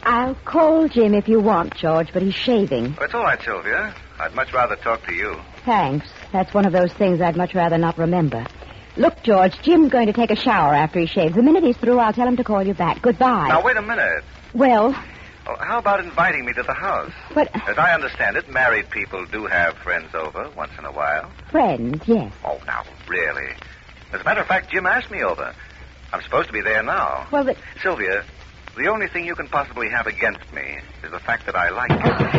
I'll call Jim if you want, George, but he's shaving. Well, it's all right, Sylvia. I'd much rather talk to you. Thanks. That's one of those things I'd much rather not remember. Look, George, Jim's going to take a shower after he shaves. The minute he's through, I'll tell him to call you back. Goodbye. Now, wait a minute. Well... Well, how about inviting me to the house? But... As I understand it, married people do have friends over once in a while. Friends, yes. Oh, now, really? As a matter of fact, Jim asked me over. I'm supposed to be there now. Well, but... Sylvia, the only thing you can possibly have against me is the fact that I like you.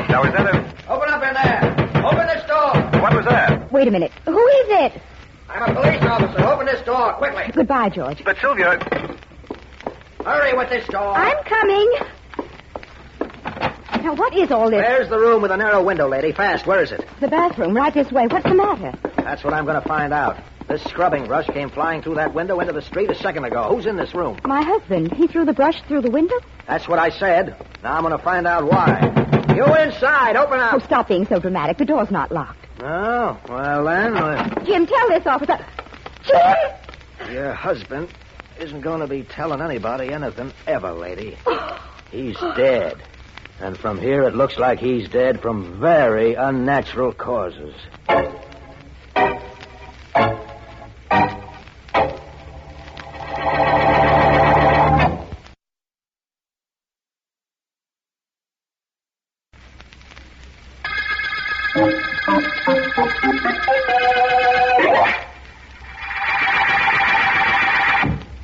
Now, is that a... Open up in there. Open this door. What was that? Wait a minute. Who is it? I'm a police officer. Open this door, quickly. Goodbye, George. But, Sylvia... Hurry with this door. I'm coming. Now, what is all this? There's the room with a narrow window, lady. Fast. Where is it? The bathroom, right this way. What's the matter? That's what I'm going to find out. This scrubbing brush came flying through that window into the street a second ago. Who's in this room? My husband. He threw the brush through the window? That's what I said. Now I'm going to find out why. You inside. Open up. Oh, stop being so dramatic. The door's not locked. Oh, well then... Jim, tell this officer... Jim! Your husband isn't going to be telling anybody anything ever, lady. He's dead. And from here it looks like he's dead from very unnatural causes.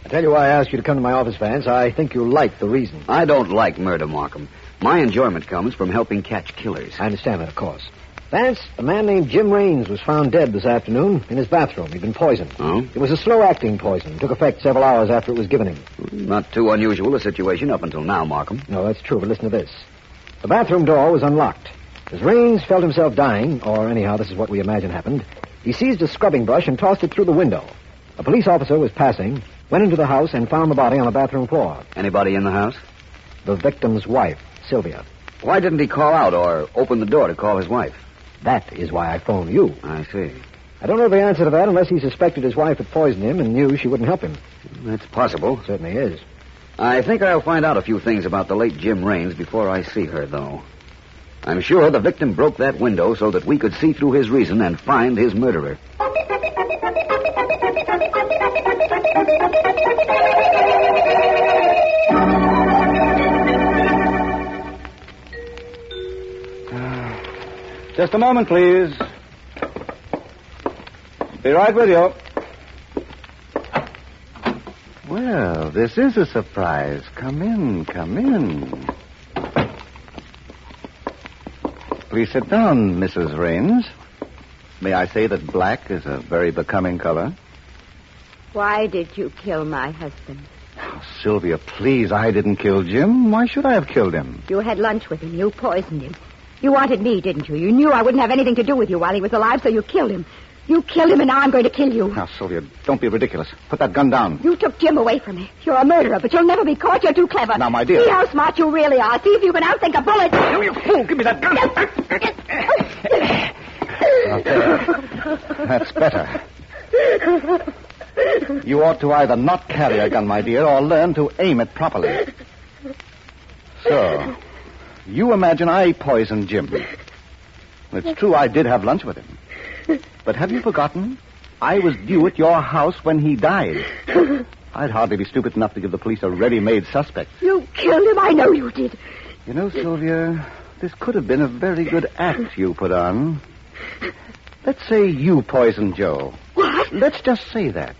I tell you why I asked you to come to my office, Vance. I think you'll like the reason. I don't like murder, Markham. My enjoyment comes from helping catch killers. I understand that, of course. Vance, a man named Jim Raines was found dead this afternoon in his bathroom. He'd been poisoned. Oh? It was a slow-acting poison. Took effect several hours after it was given him. Not too unusual a situation up until now, Markham. No, that's true, but listen to this. The bathroom door was unlocked. As Raines felt himself dying, or anyhow, this is what we imagine happened, he seized a scrubbing brush and tossed it through the window. A police officer was passing, went into the house, and found the body on the bathroom floor. Anybody in the house? The victim's wife, Sylvia. Why didn't he call out or open the door to call his wife? That is why I phoned you. I see. I don't know the answer to that unless he suspected his wife had poisoned him and knew she wouldn't help him. That's possible. Certainly is. I think I'll find out a few things about the late Jim Raines before I see her, though. I'm sure the victim broke that window so that we could see through his reason and find his murderer. Just a moment, please. Be right with you. Well, this is a surprise. Come in, come in. Please sit down, Mrs. Raines. May I say that black is a very becoming color? Why did you kill my husband? Oh, Sylvia, please, I didn't kill Jim. Why should I have killed him? You had lunch with him. You poisoned him. You wanted me, didn't you? You knew I wouldn't have anything to do with you while he was alive, so you killed him. You killed him, and now I'm going to kill you. Now, Sylvia, don't be ridiculous. Put that gun down. You took Jim away from me. You're a murderer, but you'll never be caught. You're too clever. Now, my dear. See how smart you really are. See if you can outthink a bullet. You fool! Give me that gun! Now, there. That's better. You ought to either not carry a gun, my dear, or learn to aim it properly. So, you imagine I poisoned Jim. It's true I did have lunch with him. But have you forgotten? I was due at your house when he died. I'd hardly be stupid enough to give the police a ready-made suspect. You killed him. I know you did. You know, Sylvia, this could have been a very good act you put on. Let's say you poisoned Joe. What? Let's just say that.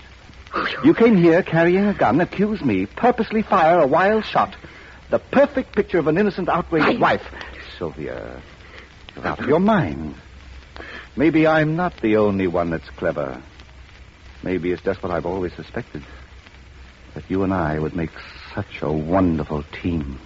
You came here carrying a gun, accuse me, purposely fire a wild shot. The perfect picture of an innocent, outraged wife. Sylvia, you're out of your mind. Maybe I'm not the only one that's clever. Maybe it's just what I've always suspected. That you and I would make such a wonderful team.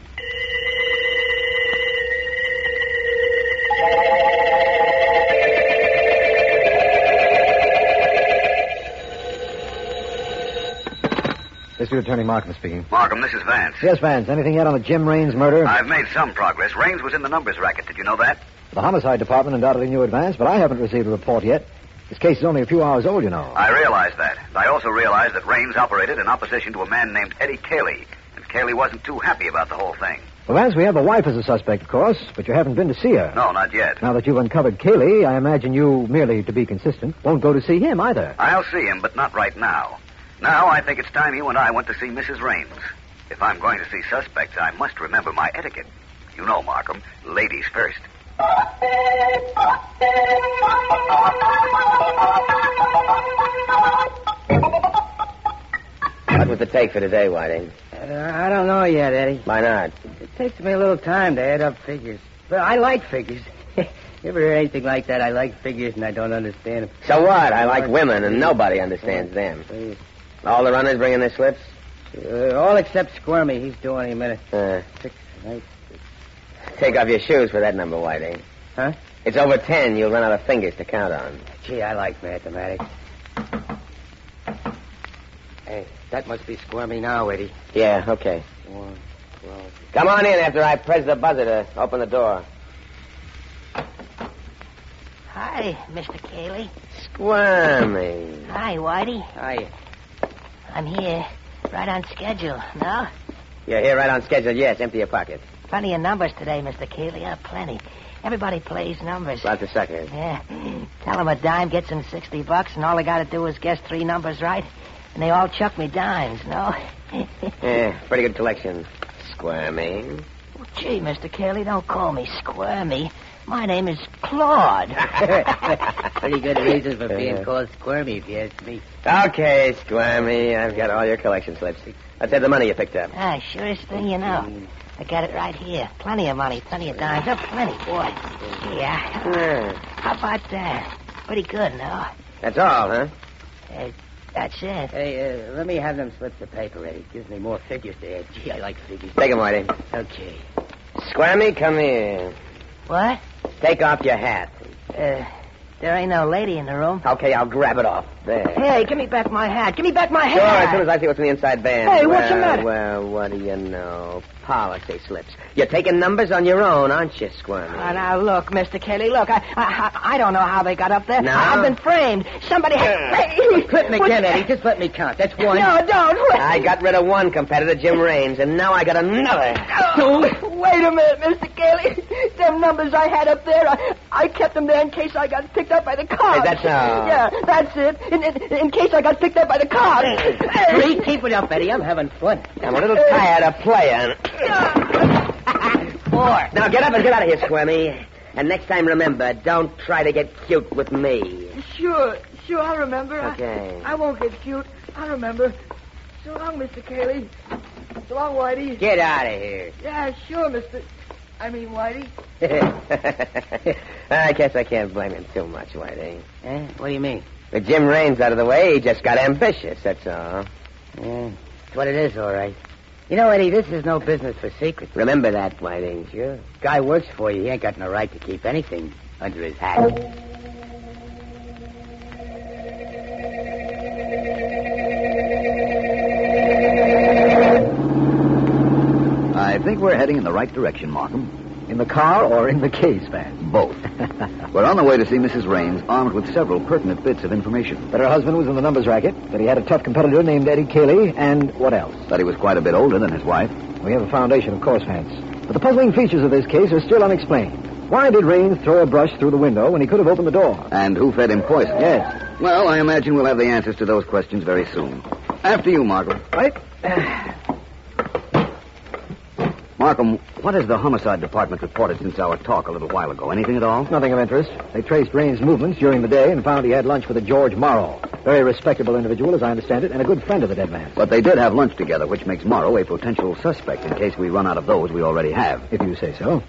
District Attorney Markham speaking. Markham, this is Vance. Yes, Vance. Anything yet on the Jim Raines murder? I've made some progress. Raines was in the numbers racket. Did you know that? The homicide department undoubtedly knew Vance, but I haven't received a report yet. This case is only a few hours old, you know. I realize that. I also realize that Raines operated in opposition to a man named Eddie Cayley, and Cayley wasn't too happy about the whole thing. Well, Vance, we have the wife as a suspect, of course, but you haven't been to see her. No, not yet. Now that you've uncovered Cayley, I imagine you, merely to be consistent, won't go to see him either. I'll see him, but not right now. Now I think it's time you and I went to see Mrs. Raines. If I'm going to see suspects, I must remember my etiquette. You know, Markham, ladies first. What was the take for today, Whiting? I don't know yet, Eddie. Why not? It takes me a little time to add up figures. But I like figures. You ever hear anything like that? I like figures and I don't understand them. So what? I like women and nobody understands them. All the runners bringing their slips? All except Squirmy. He's due any minute. 6, 8. Take off your shoes for that number, Whiting. Huh? It's over 10. You'll run out of fingers to count on. Gee, I like mathematics. Hey, that must be Squirmy now, Eddie. Yeah, okay. 1, 12. Come on in after I press the buzzer to open the door. Hi, Mr. Cayley. Squirmy. Hi, Whitey. Hi. I'm here, right on schedule. No? You're here right on schedule, yes. Empty your pockets. Plenty of numbers today, Mr. Cayley. Plenty. Everybody plays numbers. Lots of suckers. Yeah. Tell them a dime gets them $60, and all they got to do is guess 3 numbers right, and they all chuck me dimes, no? Yeah, pretty good collection. Squirmy. Well, gee, Mr. Cayley, don't call me Squirmy. My name is Claude. Pretty good reason for being called Squirmy, if you ask me. Okay, Squirmy. I've got all your collection slips. Let's have the money you picked up. Surest thing you know. I got it right here. Plenty of money, plenty of dimes. Oh, plenty, boy. Yeah. How about that? Pretty good, no? That's all, huh? That's it. Hey, let me have them slips of paper, Eddie. Gives me more figures to add. Gee, I like figures. Take 'em, Whitey. Okay. Squirmy, come here. What? Take off your hat. There ain't no lady in the room. Okay, I'll grab it off. There. Hey, give me back my hat. Give me back my Sure, hat. as soon as I see what's in the inside band. Hey, what's the matter? Well, what do you know? Policy slips. You're taking numbers on your own, aren't you, Squirmy? Now, look, Mr. Cayley, look. I don't know how they got up there. No? I've been framed. Somebody had... Quit me again, Eddie. Just let me count. That's 1. No, don't. I got rid of one competitor, Jim Raines, and now I got another. Wait a minute, Mr. Cayley. Them numbers I had up there, I kept them there in case I got picked up by the cops. Is that so? Yeah, that's it. In case I got picked up by the cops. Three, keep it up, Eddie. I'm having fun. I'm a little tired of playing. 4. Now get up and get out of here, Squirmy. And next time, remember, don't try to get cute with me. Sure, I'll remember. Okay. I won't get cute. I'll remember. So long, Mr. Cayley. So long, Whitey. Get out of here. Yeah, sure, Whitey. I guess I can't blame him too much, Whitey. What do you mean? With Jim Raines out of the way, he just got ambitious, that's all. Yeah, that's what it is, all right. You know, Eddie, this is no business for secrets. Remember that, Whitey. Sure. Guy works for you. He ain't got no right to keep anything under his hat. I think we're heading in the right direction, Markham. In the car or in the case, Vance? Both. We're on the way to see Mrs. Raines, armed with several pertinent bits of information. That her husband was in the numbers racket, that he had a tough competitor named Eddie Cayley, and what else? That he was quite a bit older than his wife. We have a foundation, of course, Vance. But the puzzling features of this case are still unexplained. Why did Raines throw a brush through the window when he could have opened the door? And who fed him poison? Yes. Well, I imagine we'll have the answers to those questions very soon. After you, Markham. Right. Markham, what has the homicide department reported since our talk a little while ago? Anything at all? Nothing of interest. They traced Raines' movements during the day and found he had lunch with a George Morrow. Very respectable individual, as I understand it, and a good friend of the dead man's. But they did have lunch together, which makes Morrow a potential suspect in case we run out of those we already have. If you say so.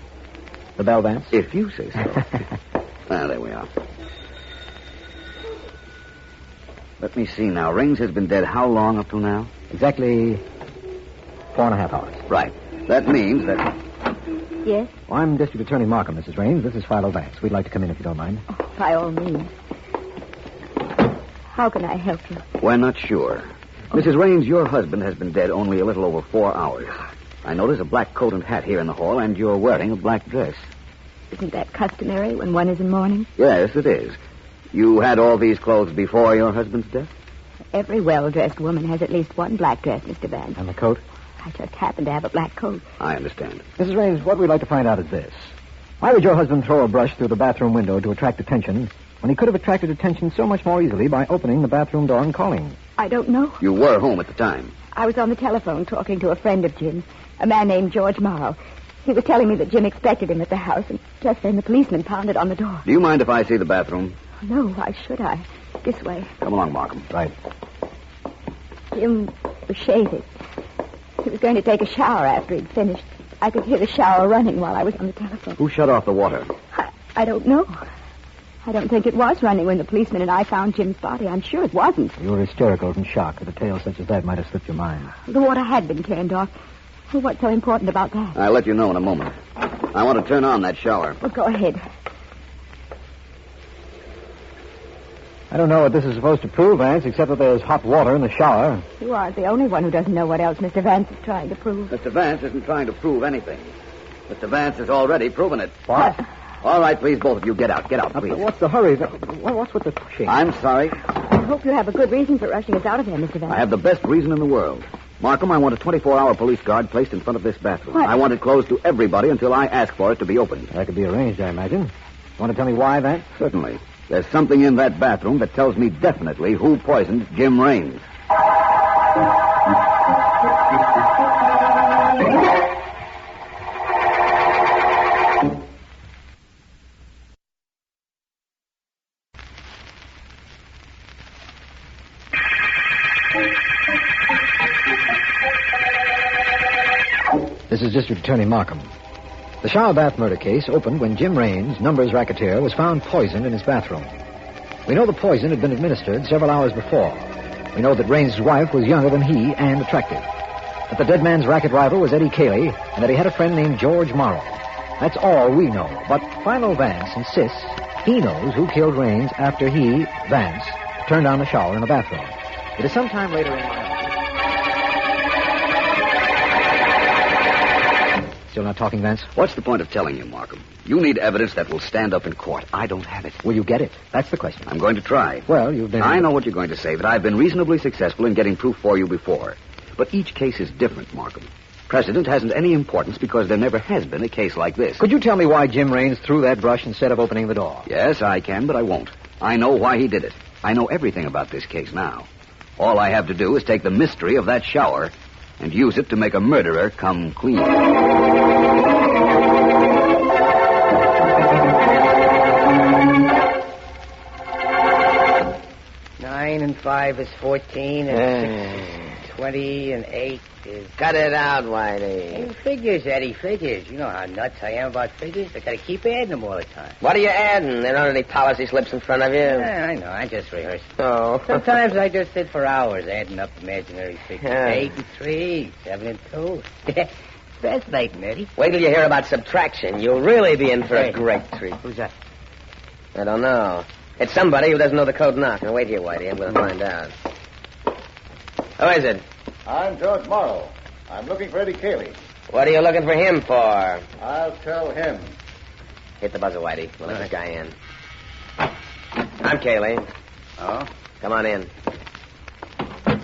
The bell, Vance? If you say so. There we are. Let me see now. Raines has been dead how long up till now? Exactly 4.5 hours. Right. That means that... Yes? Well, I'm District Attorney Markham, Mrs. Raines. This is Philo Vance. We'd like to come in if you don't mind. Oh, by all means. How can I help you? We're not sure. Mrs. Raines, your husband has been dead only a little over 4 hours. I notice a black coat and hat here in the hall, and you're wearing a black dress. Isn't that customary when one is in mourning? Yes, it is. You had all these clothes before your husband's death? Every well-dressed woman has at least one black dress, Mr. Vance. And the coat? I just happen to have a black coat. I understand. Mrs. Raines, what we'd like to find out is this. Why would your husband throw a brush through the bathroom window to attract attention when he could have attracted attention so much more easily by opening the bathroom door and calling? I don't know. You were home at the time. I was on the telephone talking to a friend of Jim's, a man named George Morrow. He was telling me that Jim expected him at the house, and just then the policeman pounded on the door. Do you mind if I see the bathroom? No, why should I? This way. Come along, Markham. Right. Jim was shaving. He was going to take a shower after he'd finished. I could hear the shower running while I was on the telephone. Who shut off the water? I don't know. I don't think it was running when the policeman and I found Jim's body. I'm sure it wasn't. You were hysterical from shock. A detail such as that might have slipped your mind. The water had been turned off. Well, what's so important about that? I'll let you know in a moment. I want to turn on that shower. Well, go ahead. I don't know what this is supposed to prove, Vance, except that there's hot water in the shower. You aren't the only one who doesn't know what else Mr. Vance is trying to prove. Mr. Vance isn't trying to prove anything. Mr. Vance has already proven it. What? All right, please, both of you, get out. Get out, please. What's the hurry? What's with the pushing? I'm sorry. I hope you have a good reason for rushing us out of here, Mr. Vance. I have the best reason in the world. Markham, I want a 24-hour police guard placed in front of this bathroom. What? I want it closed to everybody until I ask for it to be opened. That could be arranged, I imagine. Want to tell me why, Vance? Certainly. There's something in that bathroom that tells me definitely who poisoned Jim Raines. This is District Attorney Markham. The shower bath murder case opened when Jim Raines, numbers racketeer, was found poisoned in his bathroom. We know the poison had been administered several hours before. We know that Raines' wife was younger than he and attractive. That the dead man's racket rival was Eddie Cayley, and that he had a friend named George Morrow. That's all we know. But Philo Vance insists he knows who killed Raines after he, Vance, turned on the shower in the bathroom. It is sometime later in my... Still not talking, Vance? What's the point of telling you, Markham? You need evidence that will stand up in court. I don't have it. Will you get it? That's the question. I'm going to try. Well, you've been... I know what you're going to say, that I've been reasonably successful in getting proof for you before. But each case is different, Markham. Precedent hasn't any importance because there never has been a case like this. Could you tell me why Jim Raines threw that brush instead of opening the door? Yes, I can, but I won't. I know why he did it. I know everything about this case now. All I have to do is take the mystery of that shower and use it to make a murderer come clean. 9 and 5 is 14, and 6 is 20, and 8 is... Cut it out, Whitey. Hey, figures, Eddie, figures. You know how nuts I am about figures. I gotta keep adding them all the time. What are you adding? There aren't any policy slips in front of you. Yeah, I know. I just rehearsed. Oh. Sometimes I just sit for hours adding up imaginary figures. Yeah. 8 and 3, 7 and 2. Fascinating, Eddie. Wait till you hear about subtraction. You'll really be in for a great treat. Who's that? I don't know. It's somebody who doesn't know the code knock. Now, wait here, Whitey. I'm going to find out. Who is it? I'm George Morrow. I'm looking for Eddie Cayley. What are you looking for him for? I'll tell him. Hit the buzzer, Whitey. We'll let this guy in. I'm Cayley. Oh? Come on in.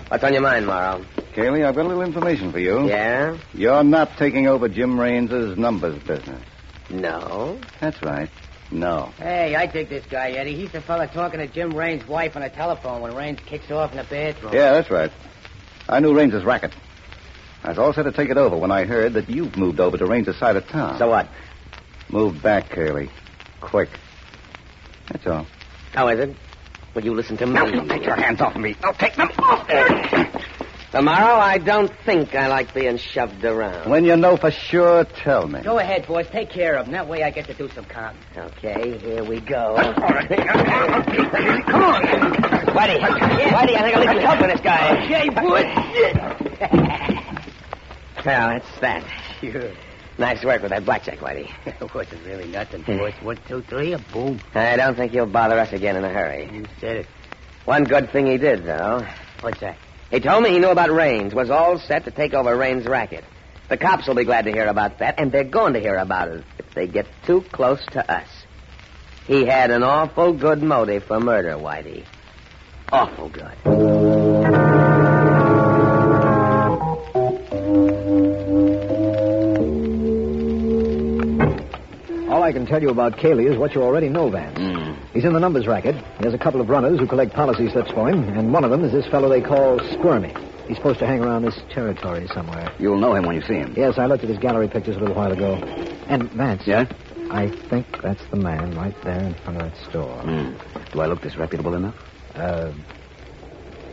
What's on your mind, Morrow? Cayley, I've got a little information for you. Yeah? You're not taking over Jim Raines' numbers business. No. That's right. No. Hey, I dig this guy, Eddie. He's the fella talking to Jim Raines' wife on the telephone when Raines kicks off in the bathroom. Yeah, that's right. I knew Raines' racket. I was all set to take it over when I heard that you've moved over to Raines' side of town. So what? Move back, Cayley. Quick. That's all. How is it? Will you listen to me? Now, don't take your hands off me. Now, take them off. Tomorrow, I don't think I like being shoved around. When you know for sure, tell me. Go ahead, boys. Take care of him. That way I get to do some counting. Okay, here we go. All right. Come on. Whitey, I think I'll leave you helping this guy. Okay, boy. Well, that's that. Sure. Nice work with that blackjack, Whitey. It wasn't really nothing, boys. 1, 2, 3, a boom. I don't think he'll bother us again in a hurry. You said it. One good thing he did, though. What's that? He told me he knew about Raines, was all set to take over Raines' racket. The cops will be glad to hear about that, and they're going to hear about it if they get too close to us. He had an awful good motive for murder, Whitey. Awful good. All I can tell you about Cayley is what you already know, Vance. He's in the numbers racket. He has a couple of runners who collect policy slips for him, and one of them is this fellow they call Squirmy. He's supposed to hang around this territory somewhere. You'll know him when you see him. Yes, I looked at his gallery pictures a little while ago. And, Vance. Yeah? I think that's the man right there in front of that store. Do I look disreputable enough?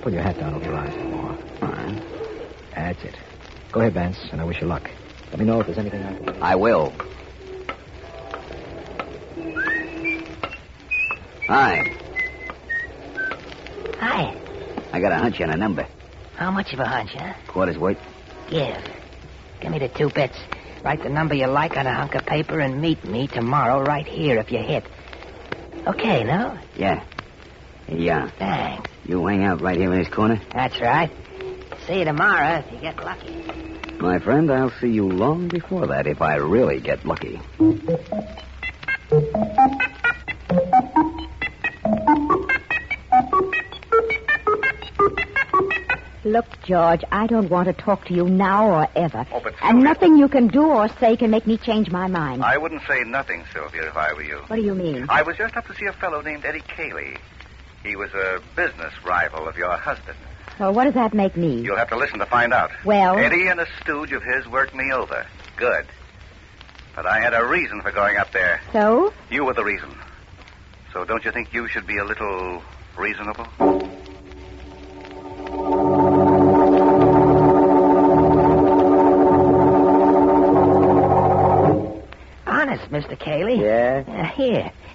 Put your hat down over your eyes more. All right. That's it. Go ahead, Vance, and I wish you luck. Let me know if there's anything I can do. I will. Hi. Hi. I got a hunch on a number. How much of a hunch, huh? Quarter's worth. Give me the 2 bits. Write the number you like on a hunk of paper and meet me tomorrow right here if you hit. Okay, no? Yeah. Yeah. Thanks. You hang out right here in this corner? That's right. See you tomorrow if you get lucky. My friend, I'll see you long before that if I really get lucky. Look, George, I don't want to talk to you now or ever. Oh, but and Sylvia... nothing you can do or say can make me change my mind. I wouldn't say nothing, Sylvia, if I were you. What do you mean? I was just up to see a fellow named Eddie Cayley. He was a business rival of your husband. Well, what does that make me? You'll have to listen to find out. Well... Eddie and a stooge of his worked me over. Good. But I had a reason for going up there. So? You were the reason. So don't you think you should be a little reasonable? Honest, Mr. Cayley. Yeah?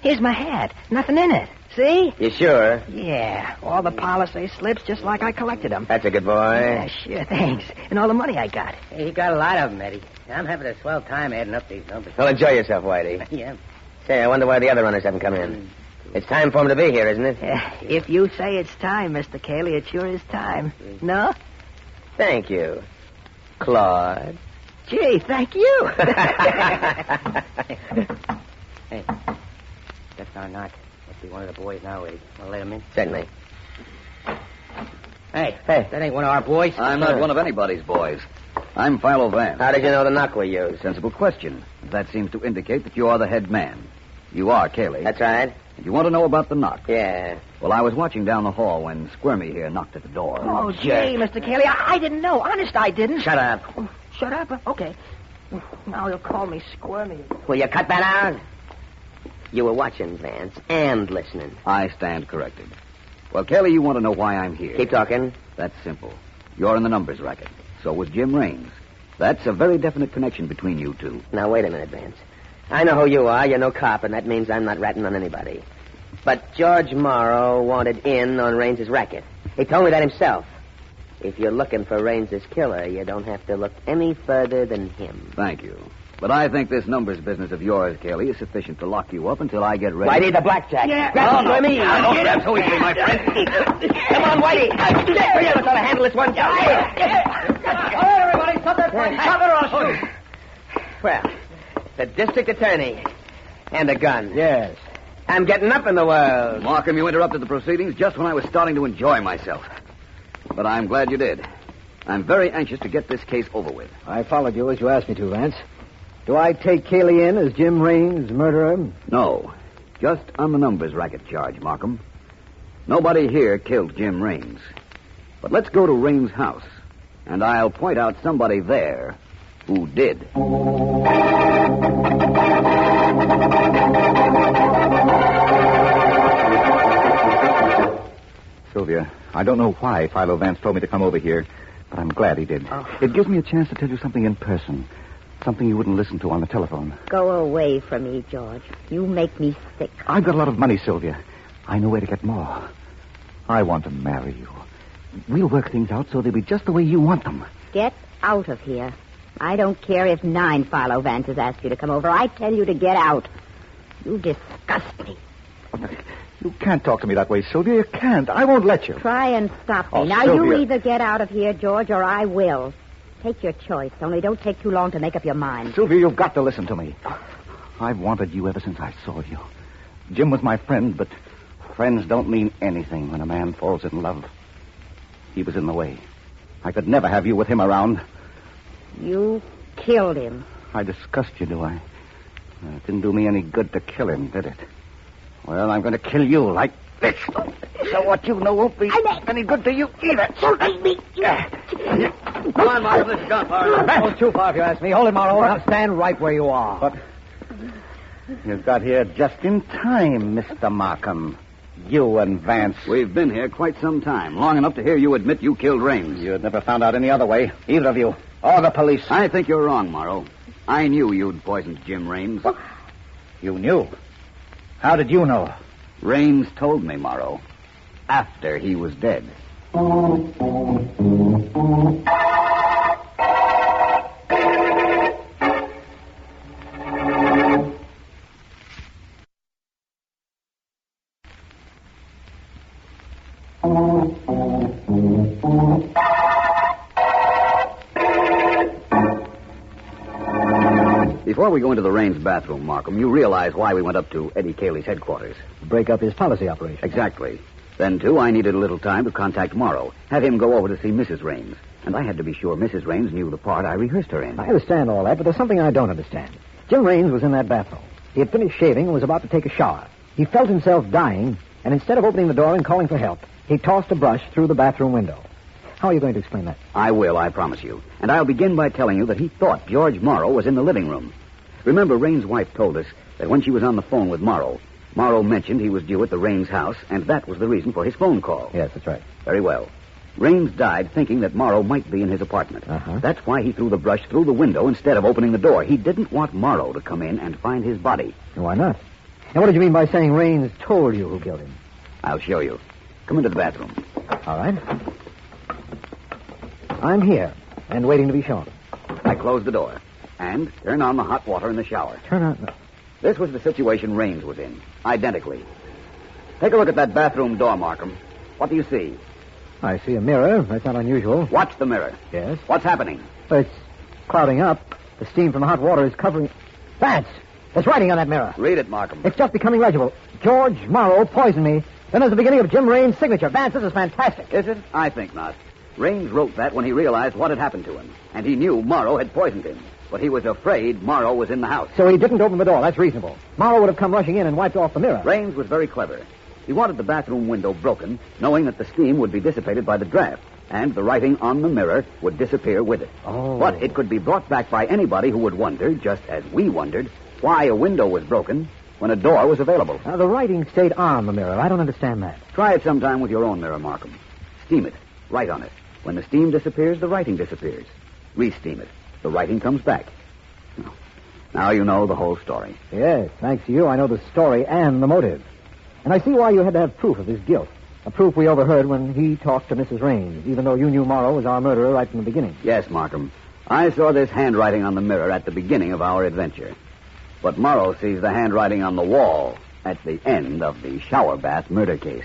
Here's my hat. Nothing in it. See? You sure? Yeah. All the policy slips just like I collected them. That's a good boy. Yeah, sure, thanks. And all the money I got. Hey, you got a lot of them, Eddie. I'm having a swell time adding up these numbers. Well, enjoy yourself, Whitey. Yeah. Say, I wonder why the other runners haven't come in. It's time for them to be here, isn't it? If you say it's time, Mr. Cayley, it sure is time. No? Thank you, Claude. Gee, thank you. Hey, that's our knock. Must be one of the boys now, Eddie. Want to let him in? Certainly. Hey, that ain't one of our boys. I'm not one of anybody's boys. I'm Philo Vance. How did you know the knock we used? Sensible question. That seems to indicate that you are the head man. You are Cayley. That's right. And you want to know about the knock? Yeah. Well, I was watching down the hall when Squirmy here knocked at the door. Oh, gee, Mr. Cayley, I didn't know. Honest, I didn't. Shut up. Shut up? Okay. Now he'll call me Squirmy. Will you cut that out? You were watching, Vance, and listening. I stand corrected. Well, Cayley, you want to know why I'm here. Keep talking. That's simple. You're in the numbers racket. So was Jim Raines. That's a very definite connection between you two. Now, wait a minute, Vance. I know who you are. You're no cop, and that means I'm not ratting on anybody. But George Morrow wanted in on Raines's racket. He told me that himself. If you're looking for Raines's killer, you don't have to look any further than him. Thank you. But I think this numbers business of yours, Cayley, is sufficient to lock you up until I get ready. Whitey, the blackjack. Yeah. Grab him for me. Don't grab so easily, my friend. Come on, Whitey. Let's try to handle this one. All right, everybody, stop that fight. Stop it or I'll shoot. Well, the district attorney and a gun. Yes. I'm getting up in the world. Markham, you interrupted the proceedings just when I was starting to enjoy myself. But I'm glad you did. I'm very anxious to get this case over with. I followed you as you asked me to, Vance. Do I take Cayley in as Jim Raines' murderer? No. Just on the numbers racket charge, Markham. Nobody here killed Jim Raines. But let's go to Raines' house, and I'll point out somebody there who did. Sylvia, I don't know why Philo Vance told me to come over here, but I'm glad he did. Oh. It gives me a chance to tell you something in person. Something you wouldn't listen to on the telephone. Go away from me, George. You make me sick. I've got a lot of money, Sylvia. I know where to get more. I want to marry you. We'll work things out so they'll be just the way you want them. Get out of here. I don't care if 9 Philo Vances ask you to come over. I tell you to get out. You disgust me. You can't talk to me that way, Sylvia. You can't. I won't let you. Try and stop me. Oh, Now, Sylvia. you either get out of here, George, or I will. Take your choice. Only don't take too long to make up your mind. Sylvia, you've got to listen to me. I've wanted you ever since I saw you. Jim was my friend, but friends don't mean anything when a man falls in love. He was in the way. I could never have you with him around. You killed him. I disgust you, do I? It didn't do me any good to kill him, did it? Well, I'm going to kill you like this. So what you know won't be any good to you either. Come on, Markham, this has gone far. That's too far if you ask me. Hold it, Morrow. Now stand right where you are. But you got here just in time, Mr. Markham. You and Vance. We've been here quite some time, long enough to hear you admit you killed Raines. You'd never found out any other way, either of you, or the police. I think you're wrong, Morrow. I knew you'd poisoned Jim Raines. You knew? How did you know? Raines told me, Morrow, after he was dead. Before we go into the Raines bathroom, Markham, you realize why we went up to Eddie Cayley's headquarters. Break up his policy operation. Exactly. Then, too, I needed a little time to contact Morrow, have him go over to see Mrs. Raines. And I had to be sure Mrs. Raines knew the part I rehearsed her in. I understand all that, but there's something I don't understand. Jim Raines was in that bathroom. He had finished shaving and was about to take a shower. He felt himself dying, and instead of opening the door and calling for help, he tossed a brush through the bathroom window. How are you going to explain that? I will, I promise you. And I'll begin by telling you that he thought George Morrow was in the living room. Remember, Raines' wife told us that when she was on the phone with Morrow, Morrow mentioned he was due at the Raines house, and that was the reason for his phone call. Yes, that's right. Very well. Raines died thinking that Morrow might be in his apartment. That's why he threw the brush through the window instead of opening the door. He didn't want Morrow to come in and find his body. Why not? And what did you mean by saying Raines told you who killed him? I'll show you. Come into the bathroom. All right. I'm here, and waiting to be shown. I closed the door. And turn on the hot water in the shower. Turn on... No. This was the situation Raines was in, identically. Take a look at that bathroom door, Markham. What do you see? I see a mirror. That's not unusual. Watch the mirror. Yes? What's happening? It's clouding up. The steam from the hot water is covering... Vance! There's writing on that mirror. Read it, Markham. It's just becoming legible. George Morrow poisoned me. Then there's the beginning of Jim Raines' signature. Vance, this is fantastic. Is it? I think not. Raines wrote that when he realized what had happened to him. And he knew Morrow had poisoned him. But he was afraid Morrow was in the house. So he didn't open the door. That's reasonable. Morrow would have come rushing in and wiped off the mirror. Raines was very clever. He wanted the bathroom window broken, knowing that the steam would be dissipated by the draft, and the writing on the mirror would disappear with it. Oh. But it could be brought back by anybody who would wonder, just as we wondered, why a window was broken when a door was available. The writing stayed on the mirror. I don't understand that. Try it sometime with your own mirror, Markham. Steam it. Write on it. When the steam disappears, the writing disappears. Re-steam it. The writing comes back. Now you know the whole story. Yes, thanks to you, I know the story and the motive. And I see why you had to have proof of his guilt. A proof we overheard when he talked to Mrs. Raines, even though you knew Morrow was our murderer right from the beginning. Yes, Markham. I saw this handwriting on the mirror at the beginning of our adventure. But Morrow sees the handwriting on the wall at the end of the shower bath murder case.